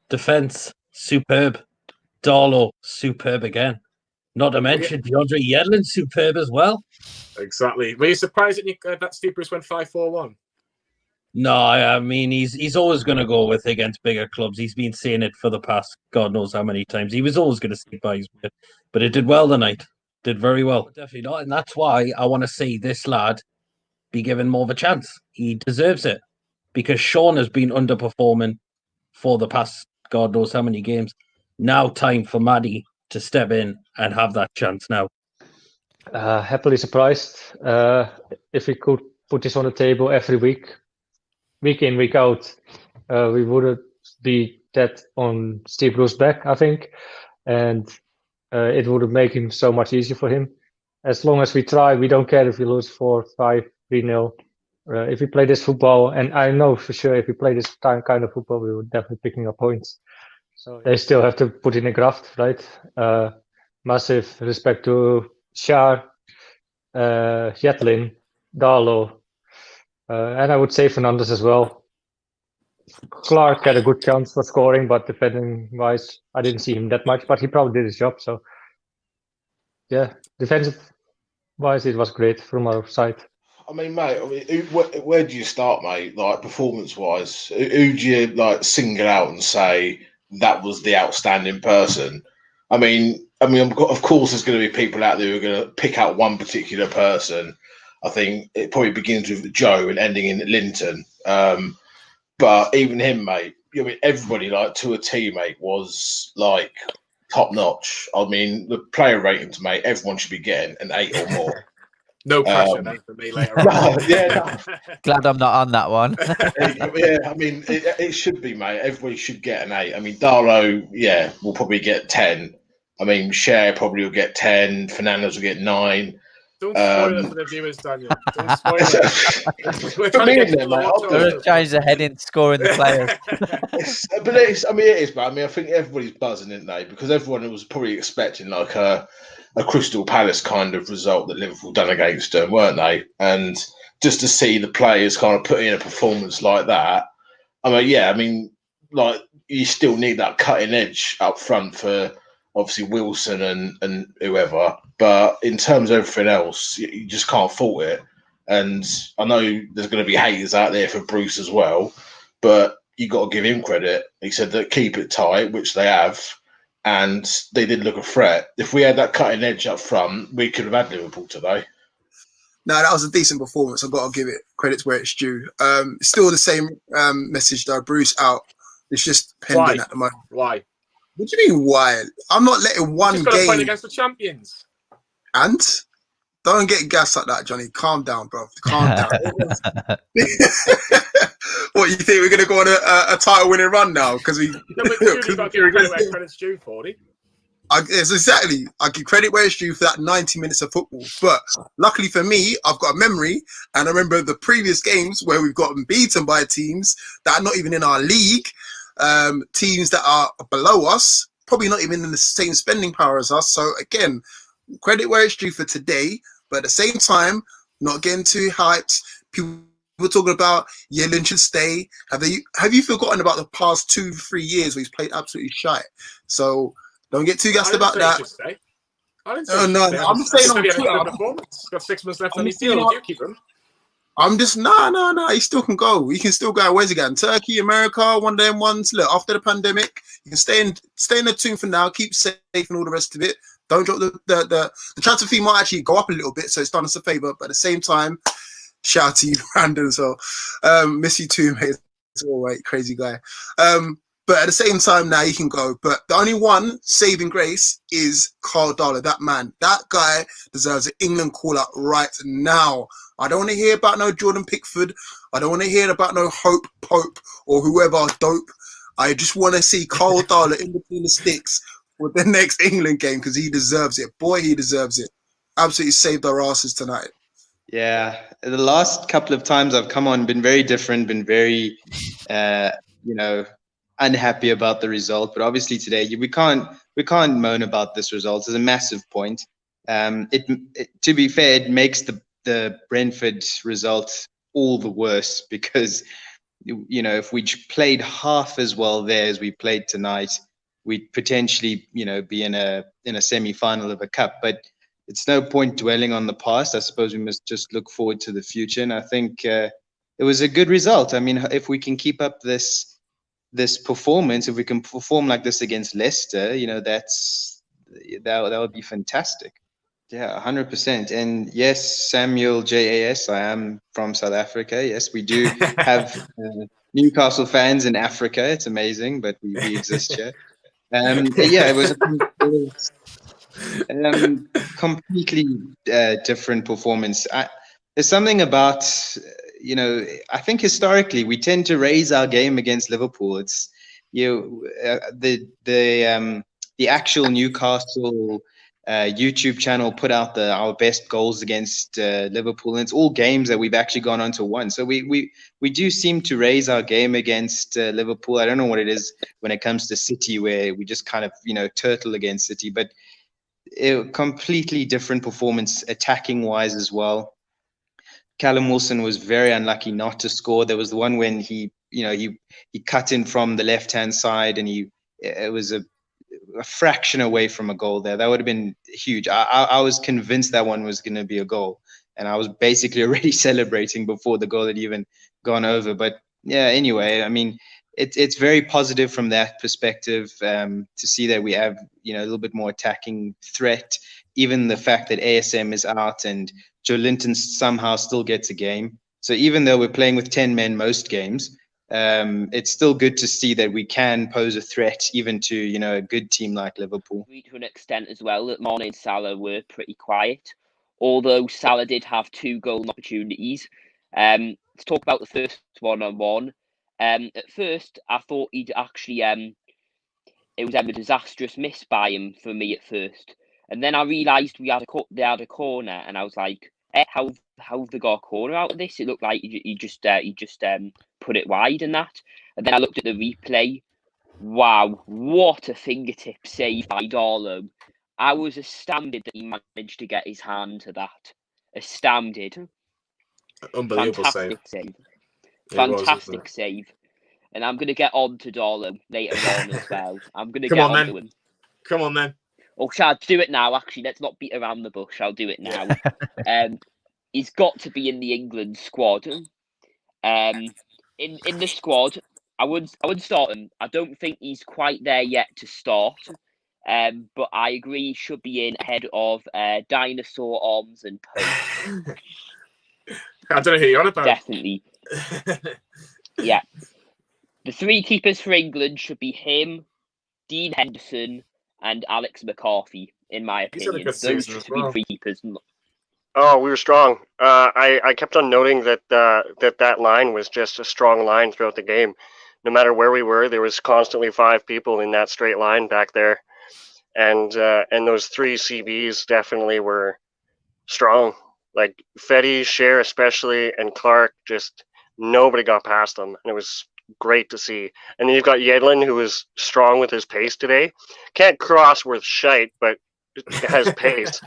Defence, superb. Darlow, superb again. Not to mention DeAndre Yedlin, superb as well. Exactly. Were you surprised that Steve Bruce went 5-4-1? No, I mean, he's always going to go with against bigger clubs. He's been saying it for the past God knows how many times. He was always going to stick by his word. But it did well tonight. Did very well. Definitely not. And that's why I want to see this lad be given more of a chance. He deserves it. Because Sean has been underperforming for the past God knows how many games. Now time for Maddie to step in and have that chance now. Happily surprised. If we could put this on the table every week in, week out, we wouldn't be that on Steve Bruce's back, I think. And it would make him so much easier for him. As long as we try, we don't care if we lose 4-5, 3-0. If we play this football, and I know for sure if we play this kind of football, we would definitely picking up points. So they still have to put in a graft, right? Massive respect to Shar, Yetlin, Darlow, and I would say Fernandes as well. Clark had a good chance for scoring, but defending-wise, I didn't see him that much, but he probably did his job. So, yeah, defensive-wise, it was great from our side. I mean, mate, where do you start, mate? Like, performance-wise, who do you, like, single out and say that was the outstanding person? I mean, of course, there's going to be people out there who are going to pick out one particular person. I think it probably begins with Joe and ending in Linton. But even him, mate, I mean, everybody, like, to a teammate was, like, top-notch. I mean, the player ratings, mate, everyone should be getting an 8 or more. No pressure then for me later on. Glad I'm not on that one. Yeah, I mean, it should be, mate. Everybody should get an 8. I mean, Darlow, yeah, will probably get 10. I mean, Cher probably will get 10. Fernandes will get 9. Don't spoil it for the viewers, Daniel. Don't spoil it. We're trying to get to the motto. Don't change the heading, scoring the players. It is, but I mean, I think everybody's buzzing, isn't they? Because everyone was probably expecting like a Crystal Palace kind of result that Liverpool done against them, weren't they? And just to see the players kind of put in a performance like that, I mean, yeah, I mean, like you still need that cutting edge up front for obviously Wilson and whoever. But in terms of everything else, you just can't fault it. And I know there's going to be haters out there for Bruce as well, but you got to give him credit. He said that keep it tight, which they have. And they did look a threat. If we had that cutting edge up front, we could have had Liverpool today. No, that was a decent performance. I've got to give it credit where it's due. Still the same message though. Bruce out. It's just pending at the moment. Why? What do you mean why? I'm not letting one Just got game. to play against the champions. And don't get gas like that, Johnny. Calm down, bro. Calm down. What, you think we're going to go on a title-winning run now? Because we. No, but you've got to give credit where credit's due, 40. Yes, exactly. I give credit where it's due for that 90 minutes of football. But luckily for me, I've got a memory, and I remember the previous games where we've gotten beaten by teams that are not even in our league, teams that are below us, probably not even in the same spending power as us. So again, credit where it's due for today, but at the same time, not getting too hyped. People were talking about Yedlin should stay. Have you forgotten about the past 2-3 years where he's played absolutely shite? So don't get too gassed about that. I'm saying on Twitter. Got 6 months left on his deal. Would you keep him? I'm just no. He still can go. He can still go. Where's he going? Turkey, America, one of them ones. Look, after the pandemic, you can stay in the Toon for now. Keep safe and all the rest of it. Don't drop the transfer fee might actually go up a little bit, so it's done us a favor. But at the same time, shout out to you, Brandon. So miss you too, mate. It's all right, crazy guy. But at the same time, now he can go. But the only one saving grace is Karl Darlow. That man, that guy deserves an England call-up right now. I don't want to hear about no Jordan Pickford. I don't want to hear about no Hope Pope or whoever dope. I just want to see Karl Darlow in between the sticks with the next England game because he deserves it. Boy, he deserves it. Absolutely saved our asses tonight. Yeah, the last couple of times I've come on, been very different, been very, unhappy about the result. But obviously today we can't moan about this result. It's a massive point. To be fair, it makes the Brentford result all the worse because if we played half as well there as we played tonight, we'd potentially, be in a semi-final of a cup. But it's no point dwelling on the past. I suppose we must just look forward to the future. And I think it was a good result. I mean, if we can keep up this performance, if we can perform like this against Leicester, that would be fantastic. Yeah, 100%. And yes, Samuel JAS, I am from South Africa. Yes, we do have Newcastle fans in Africa. It's amazing, but we exist here. Yeah, it was completely different performance. There's something about, I think historically we tend to raise our game against Liverpool. It's the actual Newcastle YouTube channel put out our best goals against Liverpool, and it's all games that we've actually gone on to win. So we do seem to raise our game against Liverpool. I don't know what it is when it comes to City, where we just kind of turtle against City, but a completely different performance attacking wise as well. Callum Wilson was very unlucky not to score. There was the one when he cut in from the left hand side, and it was a fraction away from a goal there. That would have been huge. I was convinced that one was going to be a goal, and I was basically already celebrating before the goal had even gone over. But yeah, anyway, I mean, it's very positive from that perspective to see that we have a little bit more attacking threat. Even the fact that ASM is out and Joe Linton somehow still gets a game. So even though we're playing with 10 men most games, it's still good to see that we can pose a threat even to a good team like Liverpool. To an extent as well that Mane and Salah were pretty quiet, although Salah did have 2 goal opportunities. Let's talk about the first one-on-one. At first, I thought he'd actually it was a disastrous miss by him for me at first, and then I realised they had a corner, and I was like, how have they got a corner out of this? It looked like he just put it wide and that. And then I looked at the replay. Wow, what a fingertip save by Darlow. I was astounded that he managed to get his hand to that. Astounded. Unbelievable Fantastic save. Fantastic save. And I'm going to get on to Darlow later on as well. I'm going to get on to him. Come on, then. Or shall I do it now? Actually, let's not beat around the bush. I'll do it now. He's got to be in the England squad. In the squad, I would start him. I don't think he's quite there yet to start. But I agree he should be in ahead of Dinosaur, Arms and Pope. I don't know who you're on about. Definitely. Yeah. The 3 keepers for England should be him, Dean Henderson, and Alex McCarthy, in my opinion. Those should be 3 keepers. Oh, we were strong. I kept on noting that that line was just a strong line throughout the game. No matter where we were, there was constantly 5 people in that straight line back there, and those 3 CBs definitely were strong. Like Fetty, Cher especially, and Clark, just nobody got past them, and it was great to see. And then you've got Yedlin, who was strong with his pace today. Can't cross worth shite, but has pace.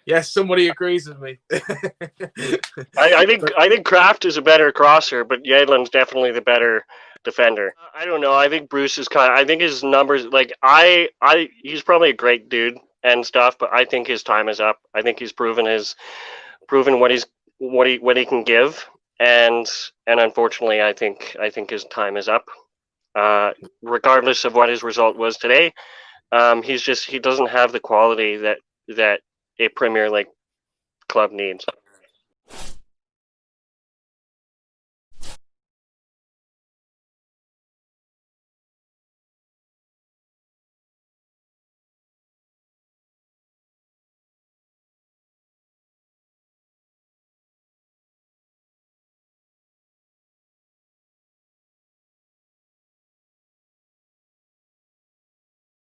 Yes, somebody agrees with me. I think Kraft is a better crosser, but Yedlin's definitely the better defender. I don't know. I think Bruce is I think his numbers, like he's probably a great dude and stuff, but I think his time is up. I think he's proven what he can give, and unfortunately, I think his time is up. Regardless of what his result was today, he doesn't have the quality that a Premier League club needs.